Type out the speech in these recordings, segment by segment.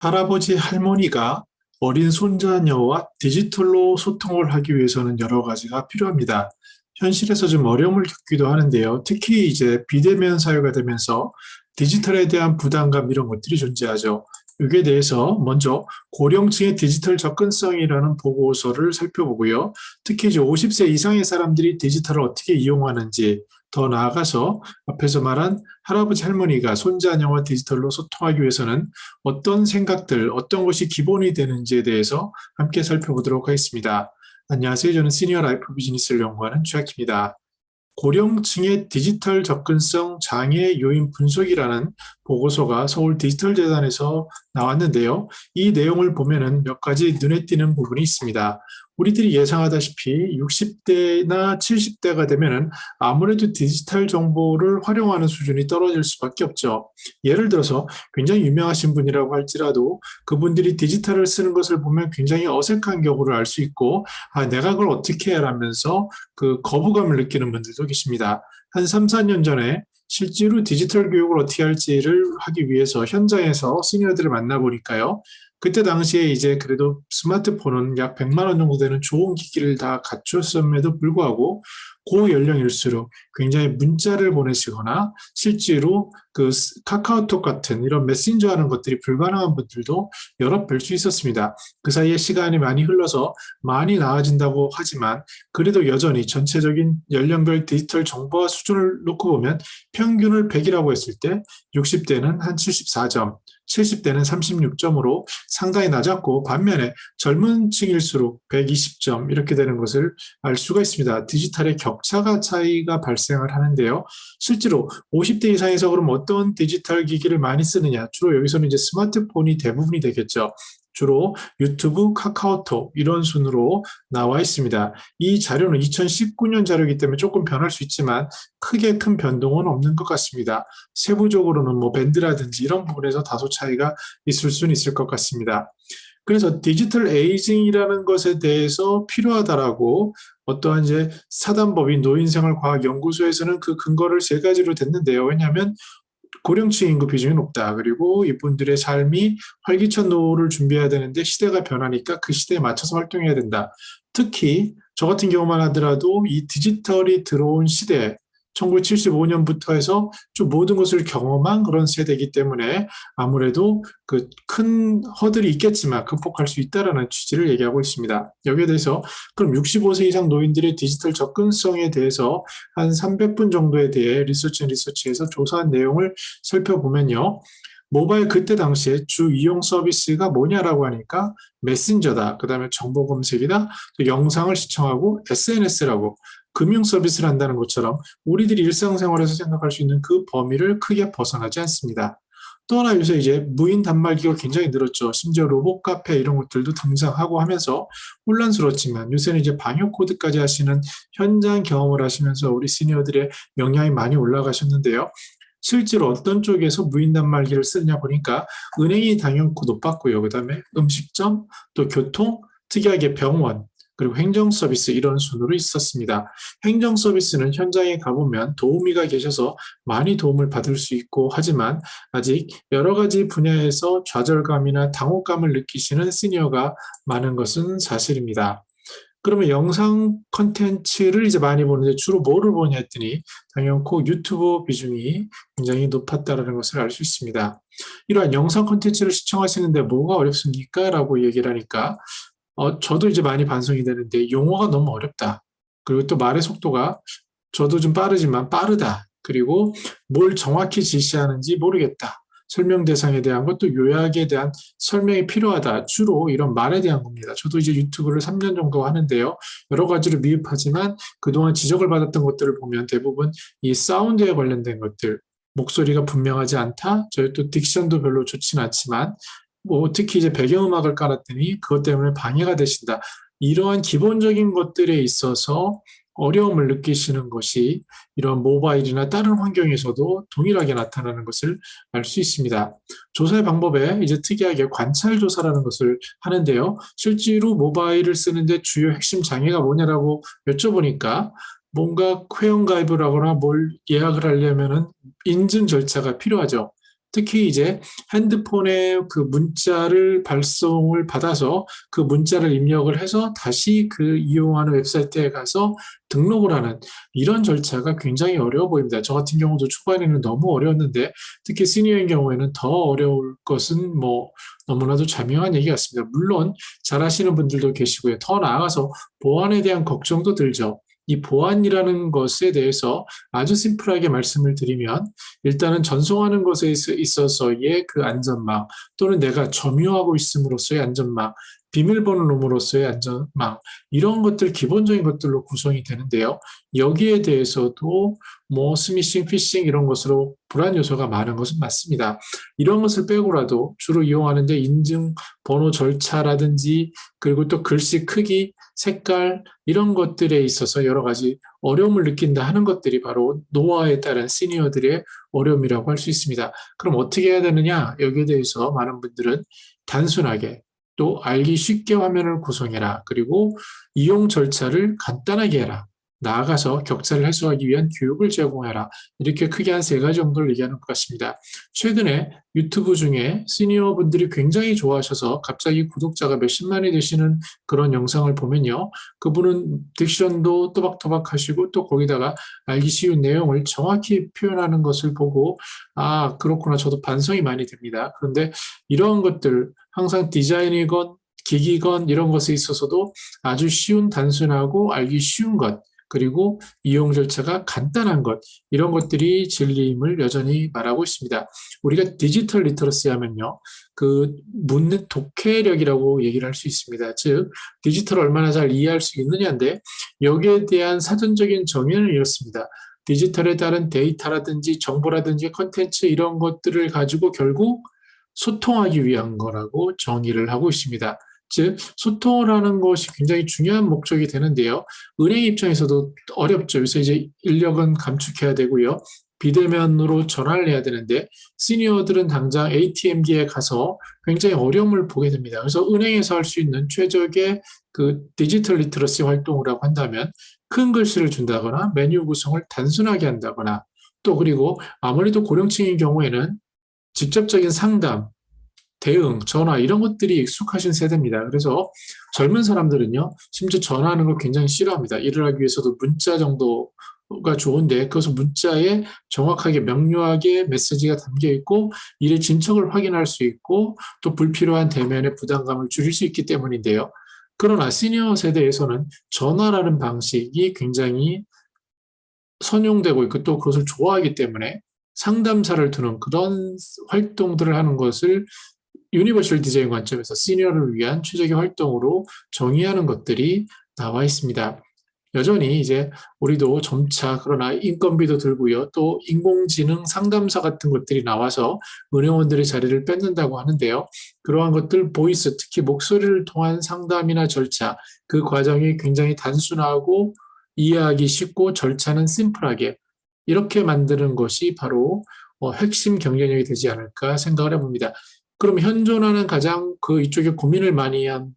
할아버지, 할머니가 어린 손자녀와 디지털로 소통을 하기 위해서는 여러 가지가 필요합니다. 현실에서 좀 어려움을 겪기도 하는데요. 특히 이제 비대면 사회가 되면서 디지털에 대한 부담감 이런 것들이 존재하죠. 여기에 대해서 먼저 고령층의 디지털 접근성이라는 보고서를 살펴보고요. 특히 이제 50세 이상의 사람들이 디지털을 어떻게 이용하는지, 더 나아가서 앞에서 말한 할아버지, 할머니가 손자녀와 디지털로 소통하기 위해서는 어떤 생각들, 어떤 것이 기본이 되는지에 대해서 함께 살펴보도록 하겠습니다. 안녕하세요. 저는 시니어 라이프 비즈니스를 연구하는 최학입니다. 고령층의 디지털 접근성 장애 요인 분석이라는 보고서가 서울 디지털재단에서 나왔는데요. 이 내용을 보면은 몇 가지 눈에 띄는 부분이 있습니다. 우리들이 예상하다시피 60대나 70대가 되면은 아무래도 디지털 정보를 활용하는 수준이 떨어질 수밖에 없죠. 예를 들어서 굉장히 유명하신 분이라고 할지라도 그분들이 디지털을 쓰는 것을 보면 굉장히 어색한 경우를 알 수 있고, 내가 그걸 어떻게 해라면서 그 거부감을 느끼는 분들도 계십니다. 한 3, 4년 전에 실제로 디지털 교육을 어떻게 할지를 하기 위해서 현장에서 시니어들을 만나보니까요. 그때 당시에 이제 그래도 스마트폰은 약 100만 원 정도 되는 좋은 기기를 다 갖췄음에도 불구하고 고연령일수록 굉장히 문자를 보내시거나 실제로 그 카카오톡 같은 이런 메신저 하는 것들이 불가능한 분들도 여러 뵐 수 있었습니다. 그 사이에 시간이 많이 흘러서 많이 나아진다고 하지만 그래도 여전히 전체적인 연령별 디지털 정보화 수준을 놓고 보면 평균을 100이라고 했을 때 60대는 한 74점, 70대는 36점으로 상당히 낮았고, 반면에 젊은 층일수록 120점 이렇게 되는 것을 알 수가 있습니다. 디지털의 격차가 차이가 발생을 하는데요. 실제로 50대 이상에서 그럼 어떤 디지털 기기를 많이 쓰느냐? 주로 여기서는 이제 스마트폰이 대부분이 되겠죠. 주로 유튜브, 카카오톡 이런 순으로 나와 있습니다. 이 자료는 2019년 자료이기 때문에 조금 변할 수 있지만 크게 큰 변동은 없는 것 같습니다. 세부적으로는 뭐 밴드라든지 이런 부분에서 다소 차이가 있을 수는 있을 것 같습니다. 그래서 디지털 에이징이라는 것에 대해서 필요하다라고 어떠한 이제 사단법인 노인생활과학연구소에서는 그 근거를 세 가지로 댔는데요. 왜냐하면 고령층 인구 비중이 높다. 그리고 이분들의 삶이 활기찬 노후를 준비해야 되는데 시대가 변하니까 그 시대에 맞춰서 활동해야 된다. 특히 저 같은 경우만 하더라도 이 디지털이 들어온 시대, 1975년부터 해서 좀 모든 것을 경험한 그런 세대이기 때문에 아무래도 그 큰 허들이 있겠지만 극복할 수 있다라는 취지를 얘기하고 있습니다. 여기에 대해서 그럼 65세 이상 노인들의 디지털 접근성에 대해서 한 300분 정도에 대해 리서치에서 조사한 내용을 살펴보면요. 모바일 그때 당시에 주 이용 서비스가 뭐냐라고 하니까 메신저다. 그다음에 정보 검색이다. 또 영상을 시청하고 SNS라고 금융 서비스를 한다는 것처럼 우리들이 일상생활에서 생각할 수 있는 그 범위를 크게 벗어나지 않습니다. 또 하나 요새 이제 무인 단말기가 굉장히 늘었죠. 심지어 로봇 카페 이런 것들도 등장하고 하면서 혼란스럽지만 요새는 이제 방역 코드까지 하시는 현장 경험을 하시면서 우리 시니어들의 역량이 많이 올라가셨는데요. 실제로 어떤 쪽에서 무인 단말기를 쓰느냐 보니까 은행이 당연히 높았고요. 그다음에 음식점, 또 교통, 특이하게 병원, 그리고 행정 서비스 이런 순으로 있었습니다. 행정 서비스는 현장에 가보면 도우미가 계셔서 많이 도움을 받을 수 있고 하지만 아직 여러 가지 분야에서 좌절감이나 당혹감을 느끼시는 시니어가 많은 것은 사실입니다. 그러면 영상 컨텐츠를 이제 많이 보는데 주로 뭐를 보냐 했더니 당연코 유튜브 비중이 굉장히 높았다는 것을 알 수 있습니다. 이러한 영상 컨텐츠를 시청하시는데 뭐가 어렵습니까? 라고 얘기를 하니까 저도 이제 많이 반성이 되는데 용어가 너무 어렵다. 그리고 또 말의 속도가 저도 좀 빠르지만 빠르다. 그리고 뭘 정확히 지시하는지 모르겠다. 설명 대상에 대한 것도 요약에 대한 설명이 필요하다. 주로 이런 말에 대한 겁니다. 저도 이제 유튜브를 3년 정도 하는데요. 여러 가지로 미흡하지만 그동안 지적을 받았던 것들을 보면 대부분 이 사운드에 관련된 것들, 목소리가 분명하지 않다. 저희 또 딕션도 별로 좋지는 않지만 뭐 특히 이제 배경음악을 깔았더니 그것 때문에 방해가 되신다. 이러한 기본적인 것들에 있어서 어려움을 느끼시는 것이 이런 모바일이나 다른 환경에서도 동일하게 나타나는 것을 알 수 있습니다. 조사의 방법에 이제 특이하게 관찰 조사라는 것을 하는데요. 실제로 모바일을 쓰는데 주요 핵심 장애가 뭐냐라고 여쭤보니까 뭔가 회원가입을 하거나 뭘 예약을 하려면은 인증 절차가 필요하죠. 특히 이제 핸드폰에 그 문자를 발송을 받아서 그 문자를 입력을 해서 다시 그 이용하는 웹사이트에 가서 등록을 하는 이런 절차가 굉장히 어려워 보입니다. 저 같은 경우도 초반에는 너무 어려웠는데 특히 시니어인 경우에는 더 어려울 것은 뭐 너무나도 자명한 얘기 같습니다. 물론 잘하시는 분들도 계시고요. 더 나아가서 보안에 대한 걱정도 들죠. 이 보안이라는 것에 대해서 아주 심플하게 말씀을 드리면 일단은 전송하는 것에 있어서의 그 안전망 또는 내가 점유하고 있음으로써의 안전망, 비밀번호 놈으로써의 안전망 이런 것들 기본적인 것들로 구성이 되는데요. 여기에 대해서도 뭐 스미싱, 피싱 이런 것으로 불안 요소가 많은 것은 맞습니다. 이런 것을 빼고라도 주로 이용하는데 인증 번호 절차라든지 그리고 또 글씨 크기, 색깔 이런 것들에 있어서 여러 가지 어려움을 느낀다 하는 것들이 바로 노화에 따른 시니어들의 어려움이라고 할 수 있습니다. 그럼 어떻게 해야 되느냐? 여기에 대해서 많은 분들은 단순하게 또 알기 쉽게 화면을 구성해라. 그리고 이용 절차를 간단하게 해라. 나아가서 격차를 해소하기 위한 교육을 제공해라. 이렇게 크게 한 세 가지 정도를 얘기하는 것 같습니다. 최근에 유튜브 중에 시니어 분들이 굉장히 좋아하셔서 갑자기 구독자가 몇십만이 되시는 그런 영상을 보면요. 그분은 딕션도 또박또박 하시고 또 거기다가 알기 쉬운 내용을 정확히 표현하는 것을 보고 아, 그렇구나. 저도 반성이 많이 됩니다. 그런데 이런 것들 항상 디자인이건 기기건 이런 것에 있어서도 아주 쉬운 단순하고 알기 쉬운 것 그리고 이용 절차가 간단한 것 이런 것들이 진리임을 여전히 말하고 있습니다. 우리가 디지털 리터러시 하면요. 그 묻는 독해력이라고 얘기를 할 수 있습니다. 즉 디지털을 얼마나 잘 이해할 수 있느냐인데 여기에 대한 사전적인 정의는 이렇습니다. 디지털에 따른 데이터라든지 정보라든지 컨텐츠 이런 것들을 가지고 결국 소통하기 위한 거라고 정의를 하고 있습니다. 즉 소통을 하는 것이 굉장히 중요한 목적이 되는데요. 은행 입장에서도 어렵죠. 그래서 이제 인력은 감축해야 되고요. 비대면으로 전화를 해야 되는데 시니어들은 당장 ATM기에 가서 굉장히 어려움을 보게 됩니다. 그래서 은행에서 할 수 있는 최적의 그 디지털 리터러시 활동을 하고 한다면 큰 글씨를 준다거나 메뉴 구성을 단순하게 한다거나 또 그리고 아무래도 고령층인 경우에는 직접적인 상담, 대응, 전화 이런 것들이 익숙하신 세대입니다. 그래서 젊은 사람들은요, 심지어 전화하는 걸 굉장히 싫어합니다. 일을 하기 위해서도 문자 정도가 좋은데 그것은 문자에 정확하게 명료하게 메시지가 담겨 있고 일의 진척을 확인할 수 있고 또 불필요한 대면의 부담감을 줄일 수 있기 때문인데요. 그러나 시니어 세대에서는 전화라는 방식이 굉장히 선용되고 있고 또 그것을 좋아하기 때문에 상담사를 두는 그런 활동들을 하는 것을 유니버셜 디자인 관점에서 시니어를 위한 최적의 활동으로 정의하는 것들이 나와 있습니다. 여전히 이제 우리도 점차 그러나 인건비도 들고요. 또 인공지능 상담사 같은 것들이 나와서 은행원들의 자리를 뺏는다고 하는데요. 그러한 것들 보이스, 특히 목소리를 통한 상담이나 절차, 그 과정이 굉장히 단순하고 이해하기 쉽고 절차는 심플하게 이렇게 만드는 것이 바로 핵심 경쟁력이 되지 않을까 생각을 해봅니다. 그럼 현존하는 가장 그 이쪽에 고민을 많이 한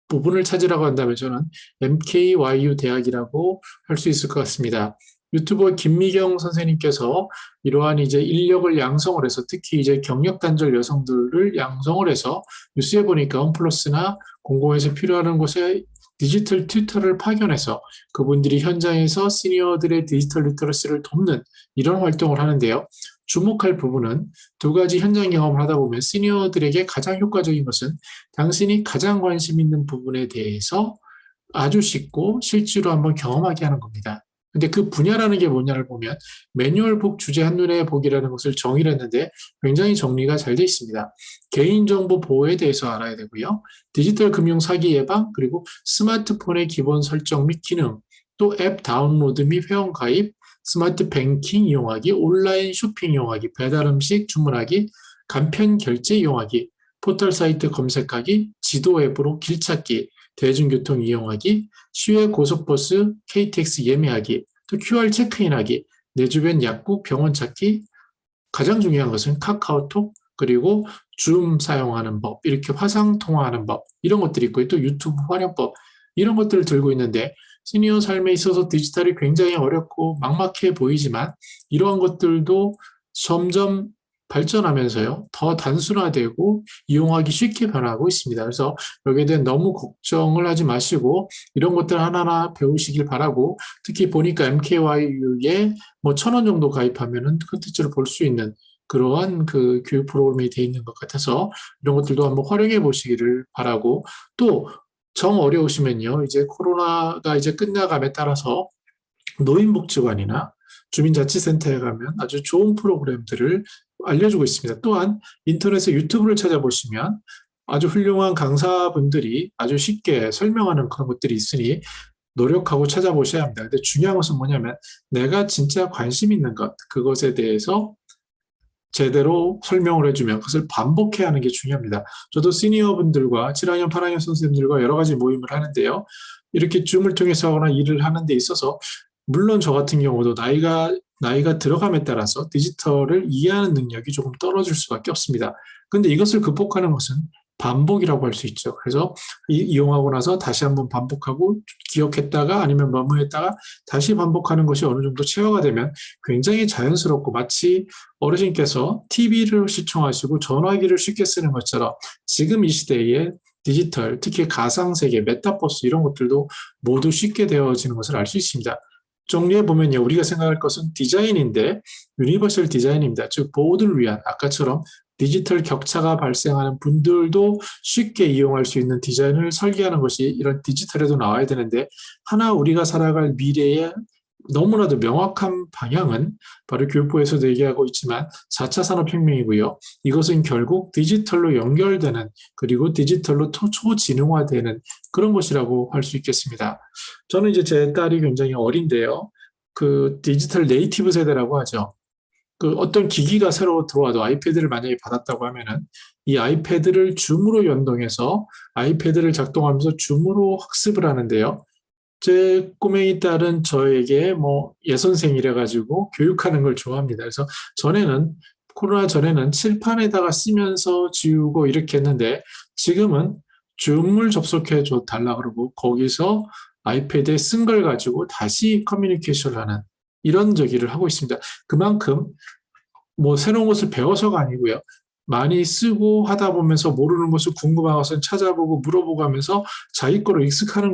부분을 찾으라고 한다면 저는 MKYU 대학이라고 할 수 있을 것 같습니다. 유튜버 김미경 선생님께서 이러한 이제 인력을 양성을 해서 특히 이제 경력 단절 여성들을 양성을 해서 뉴스에 보니까 홈플러스나 공공에서 필요한 곳에 디지털 튜터를 파견해서 그분들이 현장에서 시니어들의 디지털 리터러시를 돕는 이런 활동을 하는데요. 주목할 부분은 두 가지 현장 경험을 하다 보면 시니어들에게 가장 효과적인 것은 당신이 가장 관심 있는 부분에 대해서 아주 쉽고 실제로 한번 경험하게 하는 겁니다. 근데 그 분야라는 게 뭐냐를 보면 매뉴얼북 주제 한눈에 보기라는 것을 정의를 했는데 굉장히 정리가 잘 되어 있습니다. 개인정보 보호에 대해서 알아야 되고요. 디지털 금융 사기 예방 그리고 스마트폰의 기본 설정 및 기능 또 앱 다운로드 및 회원 가입 스마트 뱅킹 이용하기, 온라인 쇼핑 이용하기, 배달 음식 주문하기, 간편 결제 이용하기, 포털 사이트 검색하기, 지도 앱으로 길 찾기, 대중교통 이용하기, 시외 고속버스, KTX 예매하기, 또 QR 체크인하기, 내 주변 약국, 병원 찾기, 가장 중요한 것은 카카오톡, 그리고 줌 사용하는 법, 이렇게 화상 통화하는 법, 이런 것들이 있고, 또 유튜브 활용법, 이런 것들을 들고 있는데, 시니어 삶에 있어서 디지털이 굉장히 어렵고 막막해 보이지만, 이러한 것들도 점점 발전하면서요, 더 단순화되고 이용하기 쉽게 변하고 있습니다. 그래서 여기에 대해 너무 걱정을 하지 마시고 이런 것들 하나하나 배우시길 바라고, 특히 보니까 MKYU에 뭐 1,000원 정도 가입하면은 콘텐츠를 볼 수 있는 그러한 그 교육 프로그램이 돼 있는 것 같아서 이런 것들도 한번 활용해 보시기를 바라고, 또 정 어려우시면요, 이제 코로나가 이제 끝나감에 따라서 노인복지관이나 주민자치센터에 가면 아주 좋은 프로그램들을 알려주고 있습니다. 또한 인터넷에 유튜브를 찾아보시면 아주 훌륭한 강사분들이 아주 쉽게 설명하는 그런 것들이 있으니 노력하고 찾아보셔야 합니다. 근데 중요한 것은 뭐냐면 내가 진짜 관심 있는 것, 그것에 대해서 제대로 설명을 해주면 그것을 반복해야 하는 게 중요합니다. 저도 시니어 분들과 7학년, 8학년 선생님들과 여러 가지 모임을 하는데요. 이렇게 줌을 통해서 하거나 일을 하는 데 있어서 물론 저 같은 경우도 나이가 들어감에 따라서 디지털을 이해하는 능력이 조금 떨어질 수밖에 없습니다. 근데 이것을 극복하는 것은 반복이라고 할 수 있죠. 그래서 이용하고 나서 다시 한번 반복하고 기억했다가 아니면 메모했다가 다시 반복하는 것이 어느 정도 체화가 되면 굉장히 자연스럽고 마치 어르신께서 TV를 시청하시고 전화기를 쉽게 쓰는 것처럼 지금 이 시대에 디지털, 특히 가상세계, 메타버스 이런 것들도 모두 쉽게 되어지는 것을 알 수 있습니다. 정리해 보면요, 우리가 생각할 것은 디자인인데 유니버설 디자인입니다. 즉 모두를 위한, 아까처럼 디지털 격차가 발생하는 분들도 쉽게 이용할 수 있는 디자인을 설계하는 것이 이런 디지털에도 나와야 되는데, 하나 우리가 살아갈 미래의 너무나도 명확한 방향은 바로 교육부에서도 얘기하고 있지만 4차 산업혁명이고요. 이것은 결국 디지털로 연결되는, 그리고 디지털로 초지능화되는 그런 것이라고 할 수 있겠습니다. 저는 이제 제 딸이 굉장히 어린데요. 그 디지털 네이티브 세대라고 하죠. 그 어떤 기기가 새로 들어와도 아이패드를 만약에 받았다고 하면은 이 아이패드를 줌으로 연동해서 아이패드를 작동하면서 줌으로 학습을 하는데요. 제 꼬맹이 딸은 저에게 뭐 예선생이라 가지고 교육하는 걸 좋아합니다. 그래서 전에는, 코로나 전에는 칠판에다가 쓰면서 지우고 이렇게 했는데 지금은 줌을 접속해 줘 달라 그러고 거기서 아이패드에 쓴 걸 가지고 다시 커뮤니케이션을 하는 이런 저기를 하고 있습니다. 그만큼 뭐 새로운 것을 배워서가 아니고요. 많이 쓰고 하다 보면서 모르는 것을 궁금한 것은 찾아보고 물어보고 하면서 자기 거로 익숙하는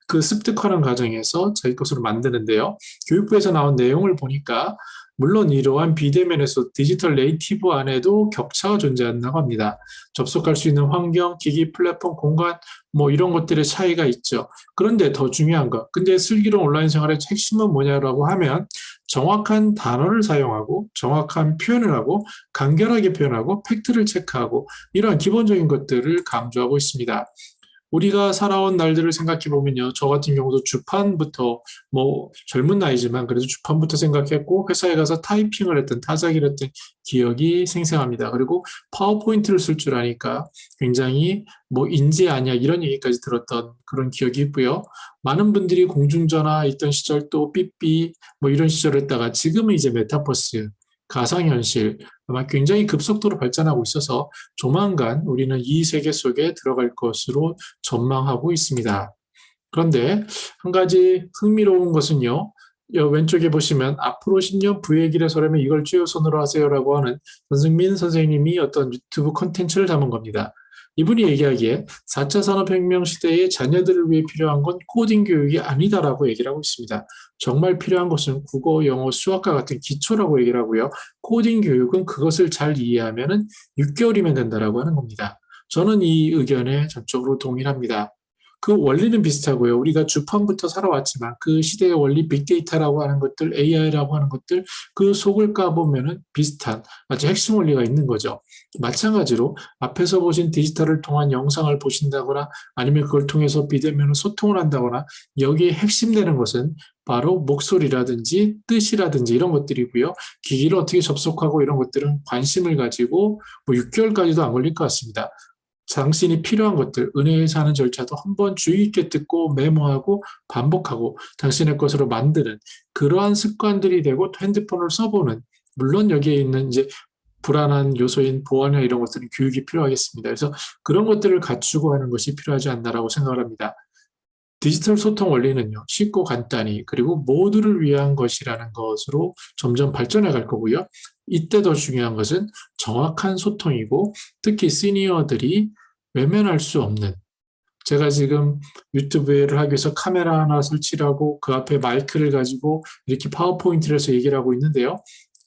그 습득하는 과정에서 자기 것으로 만드는데요. 교육부에서 나온 내용을 보니까 물론 이러한 비대면에서 디지털 네이티브 안에도 격차가 존재한다고 합니다. 접속할 수 있는 환경, 기기, 플랫폼, 공간 뭐 이런 것들의 차이가 있죠. 그런데 더 중요한 것, 근데 슬기로운 온라인 생활의 핵심은 뭐냐라고 하면 정확한 단어를 사용하고 정확한 표현을 하고 간결하게 표현하고 팩트를 체크하고 이러한 기본적인 것들을 강조하고 있습니다. 우리가 살아온 날들을 생각해 보면요. 저 같은 경우도 주판부터, 뭐 젊은 나이지만 그래도 주판부터 생각했고 회사에 가서 타이핑을 했던, 타자기를 했던 기억이 생생합니다. 그리고 파워포인트를 쓸 줄 아니까 굉장히 뭐 인재 아니야 이런 얘기까지 들었던 그런 기억이 있고요. 많은 분들이 공중전화 있던 시절, 또 삐삐 뭐 이런 시절을 했다가 지금은 이제 메타버스, 가상현실 아마 굉장히 급속도로 발전하고 있어서 조만간 우리는 이 세계 속에 들어갈 것으로 전망하고 있습니다. 그런데 한 가지 흥미로운 것은요. 왼쪽에 보시면 앞으로 10년 부의 길에 서려면 이걸 최우선으로 하세요라고 하는 전승민 선생님이 어떤 유튜브 콘텐츠를 담은 겁니다. 이분이 얘기하기에 4차 산업혁명 시대의 자녀들을 위해 필요한 건 코딩 교육이 아니다라고 얘기를 하고 있습니다. 정말 필요한 것은 국어, 영어, 수학과 같은 기초라고 얘기를 하고요. 코딩 교육은 그것을 잘 이해하면 6개월이면 된다라고 하는 겁니다. 저는 이 의견에 전적으로 동일합니다. 그 원리는 비슷하고요. 우리가 주판부터 살아왔지만 그 시대의 원리, 빅데이터라고 하는 것들, AI라고 하는 것들, 그 속을 까보면은 비슷한 아주 핵심 원리가 있는 거죠. 마찬가지로 앞에서 보신 디지털을 통한 영상을 보신다거나 아니면 그걸 통해서 비대면으로 소통을 한다거나 여기에 핵심되는 것은 바로 목소리라든지 뜻이라든지 이런 것들이고요. 기기를 어떻게 접속하고 이런 것들은 관심을 가지고 뭐 6개월까지도 안 걸릴 것 같습니다. 당신이 필요한 것들, 은혜에서 하는 절차도 한번 주의 깊게 듣고 메모하고 반복하고 당신의 것으로 만드는 그러한 습관들이 되고 또 핸드폰을 써보는, 물론 여기에 있는 이제 불안한 요소인 보안이나 이런 것들은 교육이 필요하겠습니다. 그래서 그런 것들을 갖추고 하는 것이 필요하지 않나라고 생각을 합니다. 디지털 소통 원리는요, 쉽고 간단히, 그리고 모두를 위한 것이라는 것으로 점점 발전해 갈 거고요. 이때 더 중요한 것은 정확한 소통이고, 특히 시니어들이 외면할 수 없는, 제가 지금 유튜브를 하기 위해서 카메라 하나 설치를 하고 그 앞에 마이크를 가지고 이렇게 파워포인트를 해서 얘기를 하고 있는데요.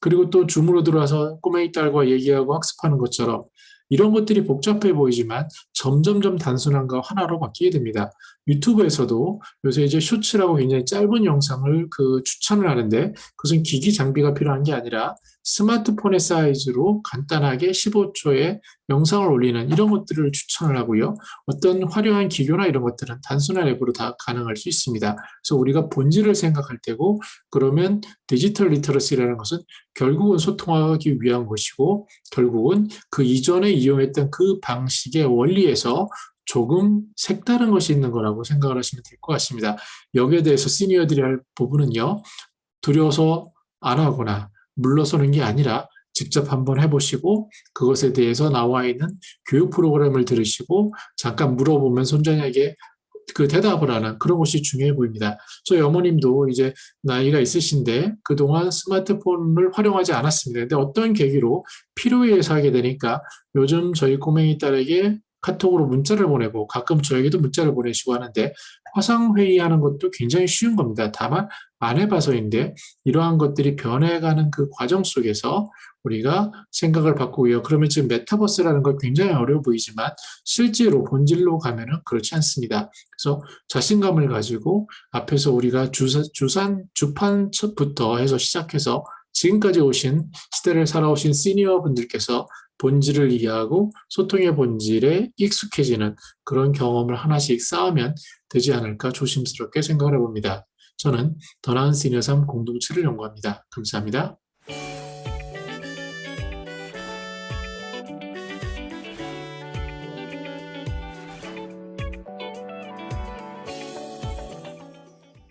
그리고 또 줌으로 들어와서 꼬맹이 딸과 얘기하고 학습하는 것처럼 이런 것들이 복잡해 보이지만 점점점 단순한 거 하나로 바뀌게 됩니다. 유튜브에서도 요새 이제 쇼츠라고 굉장히 짧은 영상을 추천을 하는데 그것은 기기 장비가 필요한 게 아니라 스마트폰의 사이즈로 간단하게 15초의 영상을 올리는 이런 것들을 추천을 하고요. 어떤 화려한 기교나 이런 것들은 단순한 앱으로 다 가능할 수 있습니다. 그래서 우리가 본질을 생각할 때고 그러면 디지털 리터러시라는 것은 결국은 소통하기 위한 것이고 결국은 그 이전에 이용했던 그 방식의 원리에서 조금 색다른 것이 있는 거라고 생각을 하시면 될 것 같습니다. 여기에 대해서 시니어들이 할 부분은요. 두려워서 안 하거나 물러서는 게 아니라 직접 한번 해보시고 그것에 대해서 나와 있는 교육 프로그램을 들으시고 잠깐 물어보면 손자에게 그 대답을 하는 그런 것이 중요해 보입니다. 저희 어머님도 이제 나이가 있으신데 그동안 스마트폰을 활용하지 않았습니다. 근데 어떤 계기로 필요에 의해서 하게 되니까 요즘 저희 꼬맹이 딸에게 카톡으로 문자를 보내고 가끔 저에게도 문자를 보내시고 하는데 화상회의하는 것도 굉장히 쉬운 겁니다. 다만 안 해봐서인데 이러한 것들이 변해가는 그 과정 속에서 우리가 생각을 바꾸고요. 그러면 지금 메타버스라는 걸 굉장히 어려워 보이지만 실제로 본질로 가면은 그렇지 않습니다. 그래서 자신감을 가지고 앞에서 우리가 주판부터 해서 시작해서 지금까지 오신 시대를 살아오신 시니어 분들께서 본질을 이해하고 소통의 본질에 익숙해지는 그런 경험을 하나씩 쌓으면 되지 않을까 조심스럽게 생각을 해봅니다. 저는 더 나은 시니어 삶 공동체를 연구합니다. 감사합니다.